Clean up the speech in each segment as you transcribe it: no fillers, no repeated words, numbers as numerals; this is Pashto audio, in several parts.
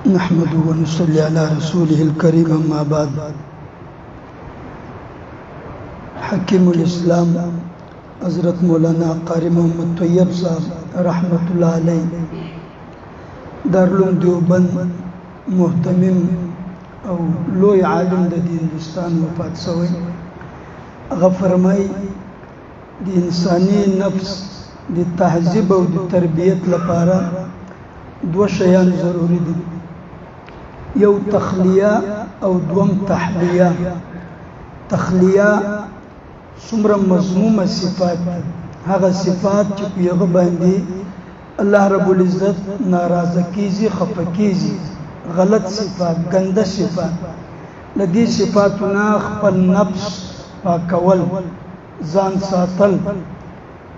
نحمده ونصلي على رسوله الكريم أما بعد. حکیم الاسلام حضرت مولانا قاری محمد طیب صاحب رحمت اللہ علیہ دارالعلوم دیوبند محتمم او لوی عالم د هندوستان وفات شوی. هغه فرمایي د انساني نفس د تهذیب او د تربیت لپاره دو شیان ضروری دي، یو تخلیه او دوم تحلیه. تخلیه څومره مذمومه صفات، هغه صفات چې په هغه باندې الله رب العزت ناراضه کیږي، خفه کیږي، غلط صفات، ګنده صفات. لدې صفاتونه خپل نفس پاکول، ځان ساتل،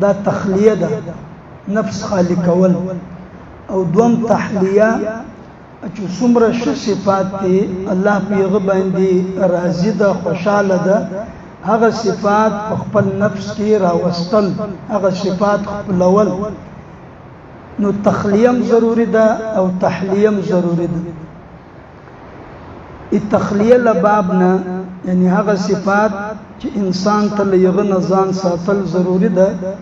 دا تخلیه ده، نفس خالی کول. او دوم تحلیه چې څومره ښه صفات دي الله په هغه باندې راضي ده، خوشاله ده، هغه صفات په خپل نفس کې راوستل، هغه صفات خپلول. نو تخلیه ضروری ده او تحلیه ضروری ده. التخلیه لبابنا یعنی هغه صفات چې انسان ته له هغه نه ځان ساتل ضروری ده.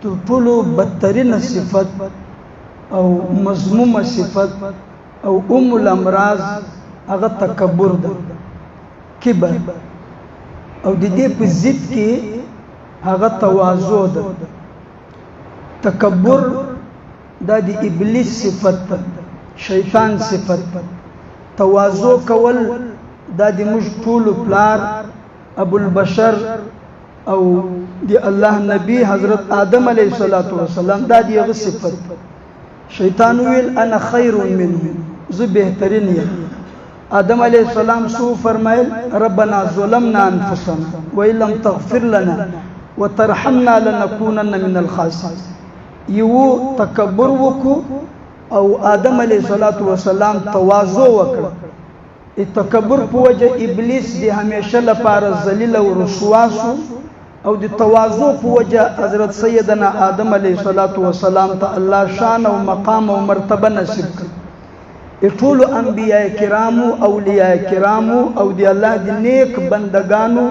تر ټولو بدترینه صفت او مذمومه صفت او الامراض هغه تکبر ده، کبر. او د دې په ضد کې هغه تواضع ده. تکبر دا د ابلیس صفت ده، شیطان صفت. تواضع کول دا د موږ ټول پلار ابو البشر او د الله نبی حضرت آدم علیه السلام دا د هغه صفت. شیطان ویل انا خیر منه، زه بهترین یم. آدم علیہ السلام سو فرمایل ربنا ظلمنا انفسنا وان لم تغفر لنا وترحمنا لنكونن من الخاسرين. یو تکبر وکړو او آدم علیہ السلام تواضع وکړ. تکبر په وجه ابلیس دی همیشه لپاره ذلیل او رسوا شو، او د تواضع په وجه حضرت سیدنا آدم علیہ السلام ته الله شان او مقام او مرتبه نصیب کړ. ټول انبیاء کرامو، اولیاء کرامو او دی الله د نیک بندگانو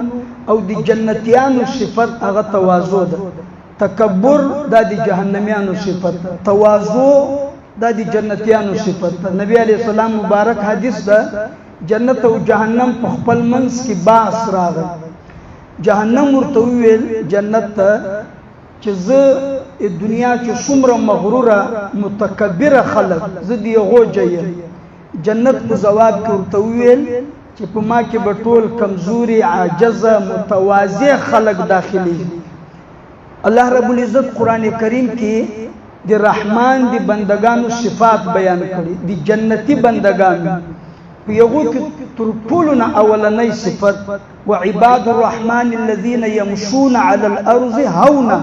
او د جنتیانو صفت هغه تواضع ده. تکبر دا د جهنميانو صفت، تواضع دا د جنتیانو صفت. نبی علیہ السلام مبارک حدیث ده، جنت او جهنم په خپل منځ کې باس راغی. جهنم ورته ویل جنت ته چې زه دنیا چې څومره مغروره متکبره خلق زه دی غوجه. جنت په جواب کې ورته ویل چې په ما کې به ټول کمزوري، عاجزه، متواضع خلق داخلي. الله رب العزت قرآن کریم کې د رحمان د بندگانو صفات بیان کړي، د جنتی بندگانو په یوه کې تر ټولو نه اولنۍ صفت وعباد الرحمن الذين يمشون على الارض هونا.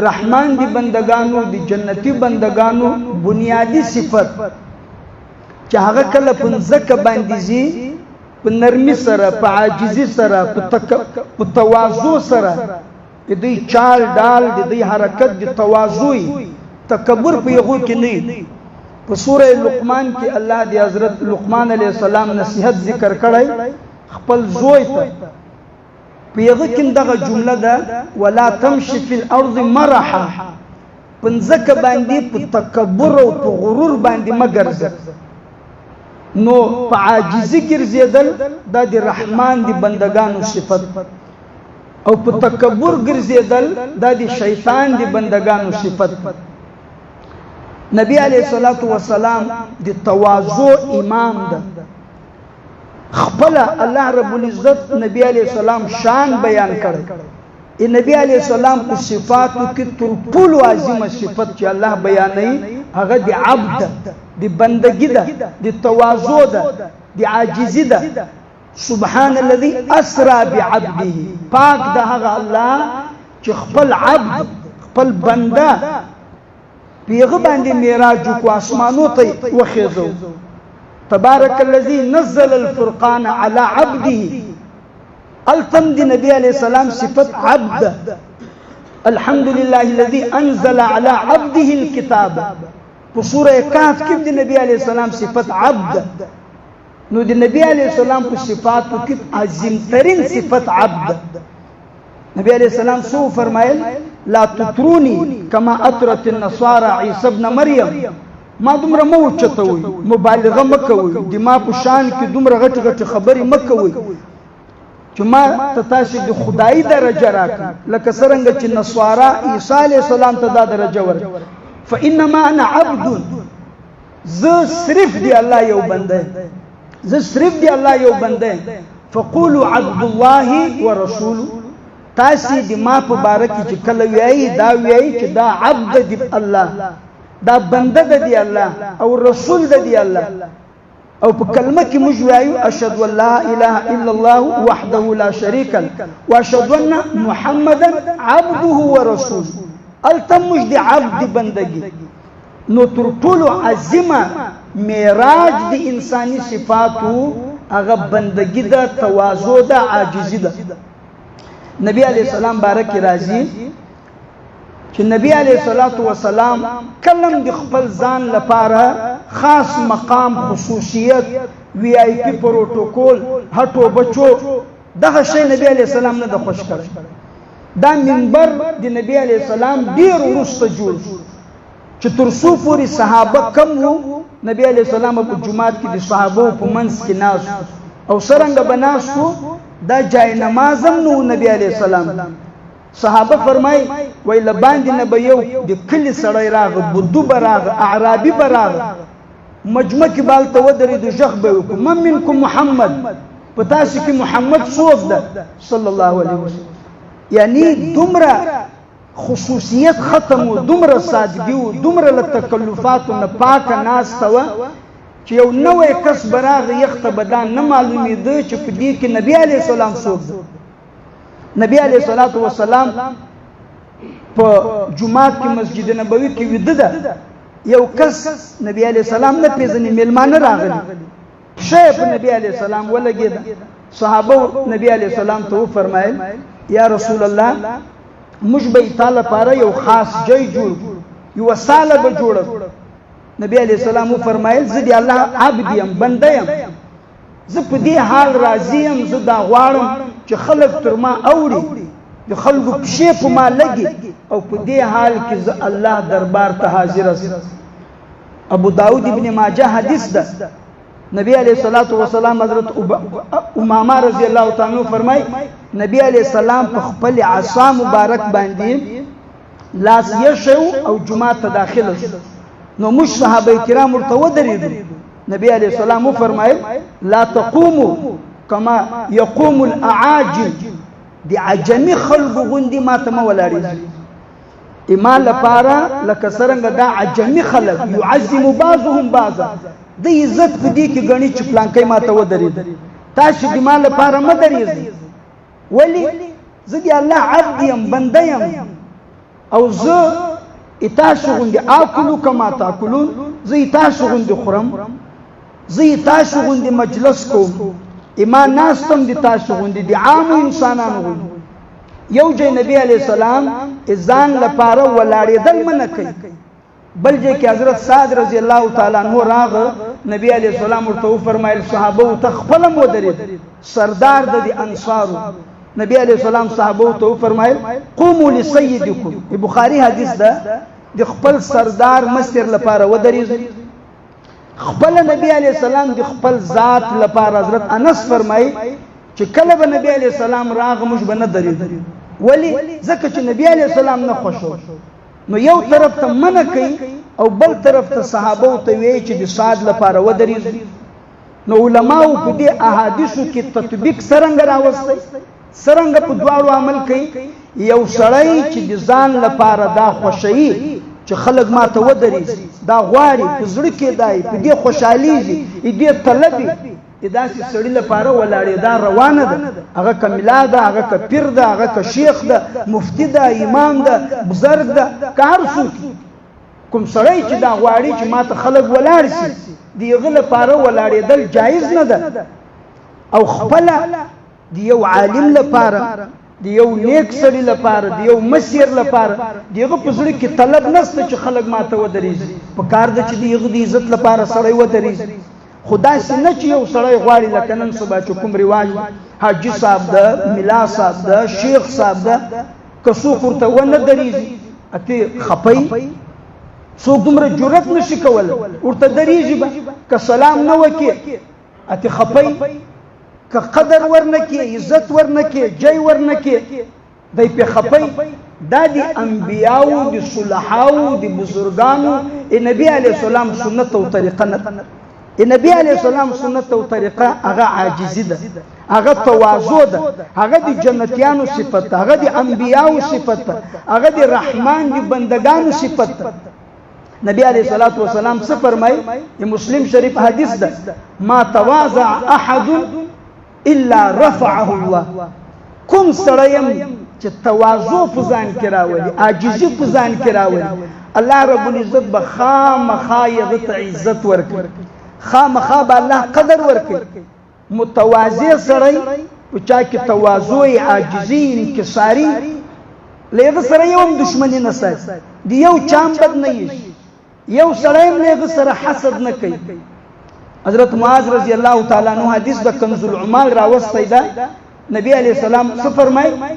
رحمان دی بندگانو، دی جنتی بندگانو بنیادی صفت چې هغه کله په ځکه باندې زی په نرمي سره، په عاجزي سره، په تواضع سره، د دې چال ډال، د دې حرکت د تواضع، تکبر په یغو کې نه. په سوره لقمان کې الله دی حضرت لقمان علیه السلام نصیحت ذکر کړی خپل زوی ته. پیغه کې دغه جمله ده ولا تمشي في الارض مرحا، پنځکه باندې په تکبر او په غرور باندې مګرځه. نو په عاجزي ګرځیدل دا د رحمان دی بندگانو صفت، او په تکبر ګرځیدل دا د شیطان دی بندگانو صفت. نبی علیہ السلام د تواضع امام ده. خپل الله رب العزت نبی علیہ السلام شان بیان کړي. نبی علیہ السلام په صفاتو کې تر ټولو عظیمه صفت چې الله بیانوي هغه د عبد، د بندګي ده، د تواضع ده، د عاجزي ده. سبحان الذي اسرا بعبده، پاک ده هغه الله چې خپل عبد، خپل بنده پیغه باندې معراج کو اسمانو ته وخیزو. تبارك الذي نزل الفرقان على عبده. التمد نبی علیہ السلام صفت عبد. الحمد لله الذي انزل على عبده الكتاب. په سوره کهف کې د نبی علیه السلام صفت عبد. نو د نبی علیه السلام په صفاتو کې عظیم ترین صفت عبد. نبی علیه السلام سو فرمایل لا تطروني كما اطرت النصارى عيسى ابن مريم. ما دومره مو چتوي، مبالغه مکوي، د ما په شان کې دومره غټ غټ خبرې مکوي چې ما ته تاسو د خدای درجه راکړي لکه څنګه چې نصارا عیسی علیه السلام ته دا درجه ورکړي. فانما انا عبد، ز صرف دی الله یو بنده، ز صرف دی الله یو بنده. فقولوا عبد الله ورسوله، تاسو د ما په باره کې چې کله وایي دا وایي چې دا عبد دی الله، دا بنده دی الله او رسول دی الله. او په کلمه کې موږ وایو اشهد ان لا اله الا الله وحده لا شريك له واشهد ان محمدا عبده ورسوله. الته موږ د عبد بندگی. نو تر ټولو عظیمه معراج د انساني صفاتو هغه بندگی ده، تواضع ده، عاجزی ده. نبی علیہ السلام بارک راضی چې نبی علیہ الصلوۃ والسلام کلم د خپل ځان لپاره خاص مقام، خصوصیت، وی آی پی پروتوکول، هټو بچو دغه شی نبی علیہ السلام نه د خوش کړ. دا منبر د نبی علیہ السلام ډیر وروسته جوړ چې تر څو پورې صحابه کم وو. نبی علیہ السلام په جمعات کې د صحابه په منځ کې ناس او سرنګ بناستو، دا جای نمازم نو نبی علیہ السلام. صحابه فرمای وای لباندې نه به یو د کلی سړی راغ، بدو براغ، اعرابي براغ، مجمع کې بالته ودرې د شخ به وکړو من منکم محمد، په تاسو کې محمد څوک ده صلی الله علیه وسلم. یعنی دومره خصوصیت ختم و، دومره سادگی و، دومره له تکلفاتو نه پاکه ناسته وه چې یو نوی کس براغ یخته به دا نه معلومېده چې په دې کې نبی علیه السلام څوک ده. نبی علیہ الصلوۃ والسلام په جمعات کې مسجد نبوي کې ویده ده. یو کس نبی علیہ السلام نه پیژني، میلمانه راغلي، شیخ نبی علیہ السلام ولګید. صحابه نبی علیہ السلام ته فرمایل یا رسول الله موږ به تعالی لپاره یو خاص ځای جوړ، یو ساله به جوړ. نبی علیہ السلام فرمایل زه دی الله عبد یم، بنده یم، زه په دې حال راضی یم، زه دا غواړم چې خلق تر ما اوري، د خلقو پښې په ما لګي، او په دې حال کې زه الله دربار ته حاضر اسم. ابو داود ابن ماجه حدیث ده. نبی علیہ الصلوۃ والسلام حضرت امامہ رضی اللہ تعالی عنہ فرمای نبی علیہ السلام په خپل عصا مبارک باندې لاس یشو او جمعه ته داخل شو. نو مش صحابه کرام ورته ودرېدل. نبی علیہ السلام فرمایل لا تقوموا كما يقوم الاعاجم، دي عجمي خلق غندي ما تم ولاړي ایمان لپاره لکه څنګه دا عجمي خلق يعظم بعضهم بعضا، د عزت په دې کې غني چې پلانکې ما ته ودرېد. تاسو د مال لپاره مدرېږئ، ولی زه دی الله عبد یم، بنده یم، او زه تاسو غوندې آکلو کما تاکلون، زه تاسو غوندې خورم، زه تاسو غوندې مجلس کوم، ایمان ناستم دی تاسو غوندې د عام انسانانو غوندې. یو ځای نبی علیہ السلام ځان لپاره ولاړېدل منع کوي، بل ځای کې حضرت سعد رضی الله تعالی عنہ راغ. نبی علیہ السلام ورته فرمایل صحابه ته خپلم ودرېد، سردار د انصارو. نبی علیہ السلام صحابه ته فرمایل قوموا لسیدکم، بخاری حدیث ده، د خپل سردار مستر لپاره ودرېږئ. خپل نبی علیہ السلام د خپل ذات لپاره حضرت انس فرمای چې کله به نبی علیہ السلام راغ موږ به نه درېدل، ولی ځکه چې نبی علیہ السلام نه خوښو. نو یو طرف ته منع کوي او بل طرف ته صحابه ته وی چې د صاد لپاره ودرېږي. نو علماء په دې احادیثو کې تطبیق څرنګه راوستي، څرنګه په دواړو عمل کوي. یو سړی چې د ځان لپاره دا خوشي چې خلق ما ته ودرېږي، دا غواړي په زړه کې دی، په دې خوشحالېږي، دې طلبي، داسې سړي لپاره ولاړېدا روانه ده. هغه که ملا ده، هغه که پیر ده، هغه که شیخ ده، مفتی ده، امام ده، بزرګ ده، که هر څوک کوم سړی چې دا غواړي چې ما ته خلق ولاړ شي، د هغه لپاره ولاړېدل جایز نه ده. او خپله د یو عالم لپاره د یو نیک سړي لپاره د یو مسیر لپاره دغه په زړه کې طلب نشته چې خلک ماته ودرېږي په کار ده چې دغه د عزت لپاره سړی ودرېږي خو داسې نه چې یو سړی غواړي لکه نن سبا چې کوم رواج حاجي صاحب ده ملا صاحب ده شیخ صاحب ده که څوک ورته ونه درېږي اتې خپئ څوک دومره جرأت نشي کولی ورته درېږي به که سلام نه وکړي اتې خپئ که قدر ورنکې عزت ورنکې جای ورنکې دی پې خپئ دا د انبیاو د صلحاو د بزرګانو نبي علیه السلام سنت او طریقه نه نبی علیه السلام سنت او طریقه هغه عاجزي ده هغه تواضع ده هغه د جنتیانو صفت ده هغه د انبیاو صفت ده هغه د رحمان د بندگانو صفت ده نبی علیه الصلاة والسلام څه فرمایي مسلم شریف حدیث ده ما تواضع احد الا رفعه الله کوم سړی چې تواضع په ځان کې راولي عاجزي په ځان کې راولي الله رب العزت به خامخا یې ته عزت ورکړي خامخا به الله قدر ورکړي متواضع سړی په چا کې تواضع عاجزي انکساري له هغه سره یو هم دشمني نه ساتي د یو چا هم بد نه وي یو سړی هم له هغه سره حسد نه کوي حضرت معاذ رضی الله تعالی عنہ حدیث د کنز العمال راوستی ده نبی علیہ السلام څه فرمایي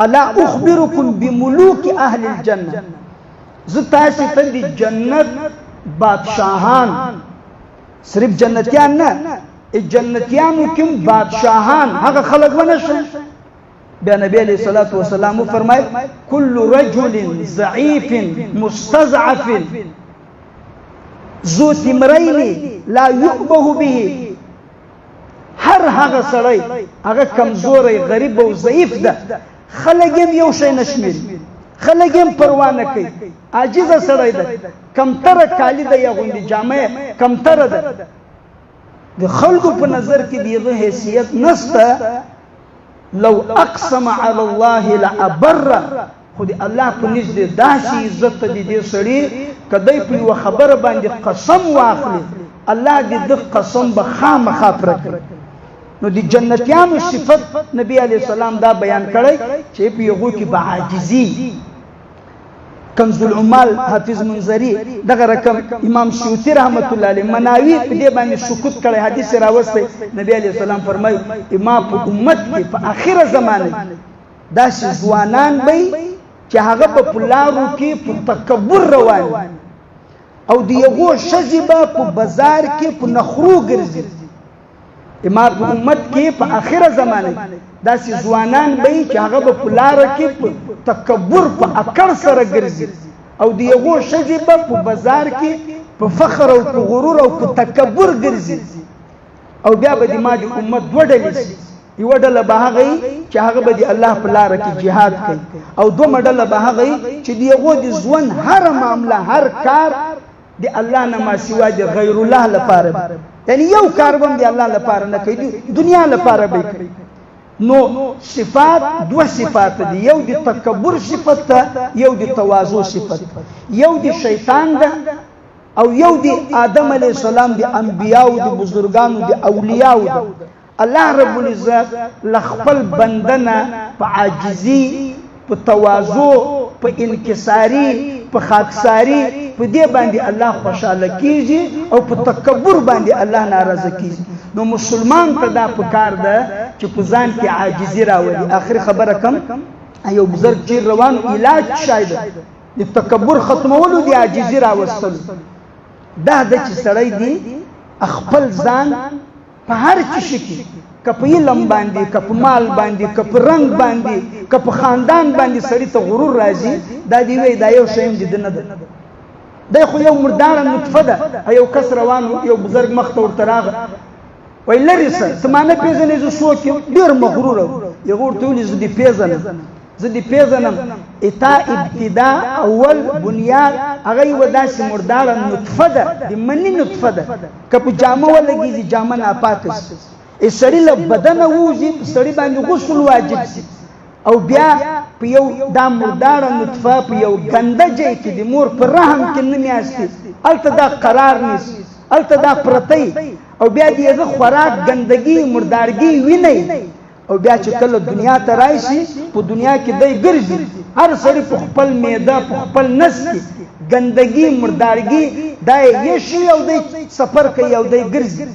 الا اخبركم بملوك اهل الجنه زه تاسو ته د جنت بادشاهان صرف جنتیان نه جنتیانو کوم بادشاهان هغه خلق ونشي بیا نبی علیہ الصلوۃ والسلام فرمایي كل رجل ضعيف مستضعف ذو تمرين لا يؤبه به هر هغه سړی هغه کمزوري غریب او ضعیف ده خلک یې یو شی نشمیر خلک یې پروا نه کوي عاجز سړی ده کمتره کالی ده یا غوندي جامه کمتره ده د خلکو په نظر کې دیغه حیثیت نسته لو اقسم علی الله لابر خو دی الله په نږدې داسې عزت دی دې سړی کدی په یو خبره باندې قسم واخلي الله دې د قسم به خامخا پوره کړي نو د جنتیانو صفت نبی علیہ السلام دا بیان کړی چې په یو کې به عاجزي کنز العمال حافظ منذری دغه رقم امام سیوطی رحمت الله علیه مناوی په دې باندې سکوت کړی حدیث راوستی نبی علیہ السلام فرمایي ما په امت کې په اخره زمانه داسې ځوانان به چې هغه په پلارو کې په تکبر روان او د یو ښځې به په بازار کې په نخرو ګرځي ما په امت کې په اخره زمانه داسې ځوانان به چې هغه به په لاره کې په تکبر په اکړ سره ګرځي او د یو ښځې به په بازار کې په فخر او په غرور او په تکبر ګرځي او بیا به د ما د امت دوه ډلې شي یو ډله به هغه چې هغه به د الله په لاره کې جهاد کوي او دوه ډله به هغه چې د یو د ژوند هر معامله هر کار د الله نه ما سوا د غیر الله لپاره یعنی یو کار به د الله لپاره نه کوي دنیا لپاره به کوي نو صفات دو صفات دي یو د تکبر صفت ده یو د تواضع صفت یو د شیطان ده او یو د آدم علیه السلام د انبیاء او د بزرګانو د اولیاء ده الله رب العزت لخپل بندنه په عاجزي په تواضع په انکساری په خاکساری په دې باندې الله خوشاله کیږي او په تکبر باندې الله ناراضه کیږي نو مسلمان ته دا پکار ده چې په ځان کې عاجزي راولي اخر خبره کم ایو بزرګ چې روان علاج شاید د تکبر ختمولو دی عاجزي راوستل دا د چې سړی دی خپل ځان په هر چی کې کپ علم باندې کپ مال باندې کپ رنگ باندې کپ خاندان باندې سړی ته غرور راځي دا دی وی دا یو شیم دي نه ده دا خو یو مردار نطفه ده یو کس روان یو بزرګ مخ ته ورته راغی وای لري سر تمانه پیژنې زه سوچ ډیر مغرور یو ورته ولې زه دې پیژنم زه دې پیژنم اتا ابتدا اول بنیاد هغه و داسې مردار نطفه ده د منی نطفه ده کپ جامه ولګي جامه نه پاکس ای سړی له بدن ووځي سړی باندې غسل واجب شي او بیا په یو دا مردار نطفه په یو ګنده ځای کې د مور پر رحم کې نه میاشتي الته دا قرار نیسي الته دا پرتی او بیا دغه خوراک ګندګي مردارګي ویني او بیا چې کله دنیا ته راشي په دنیا کې دی ګرځي هر سړی په خپل معده په خپل نس کې ګندګي مردارګي دا یې شي او دی سفر کوي او دی ګرځي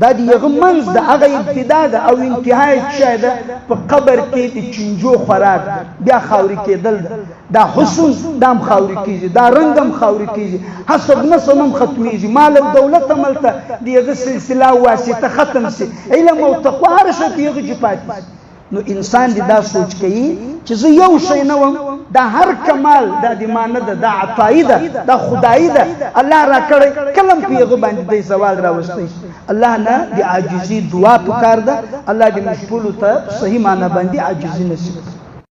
دا دی هغه منځ د هغه ابتدا ده او انتهای شای ده په قبر کې د چنجو خوراک بیا خاوري کېدل ده دا حسن دام خاوري کېږي دا رنګ هم خاوري کېږي حسب نسب هم ختمېږي مال او دولت هم هلته د هغه سلسله واسطه ختم شي علم او تقوا هر شی په هغه کې پاتې نو انسان دې دا سوچ کوي چې زه یو شی نه وم دا هر کمال دا د ما نه ده دا عطایي ده دا خدایي ده الله را کړی کلم په هغه باندې دی سوال راوستی الله نه د عاجزي دعا پکار ده الله دې موږ ټولو ته صحیح معنا باندې عاجزي نصیب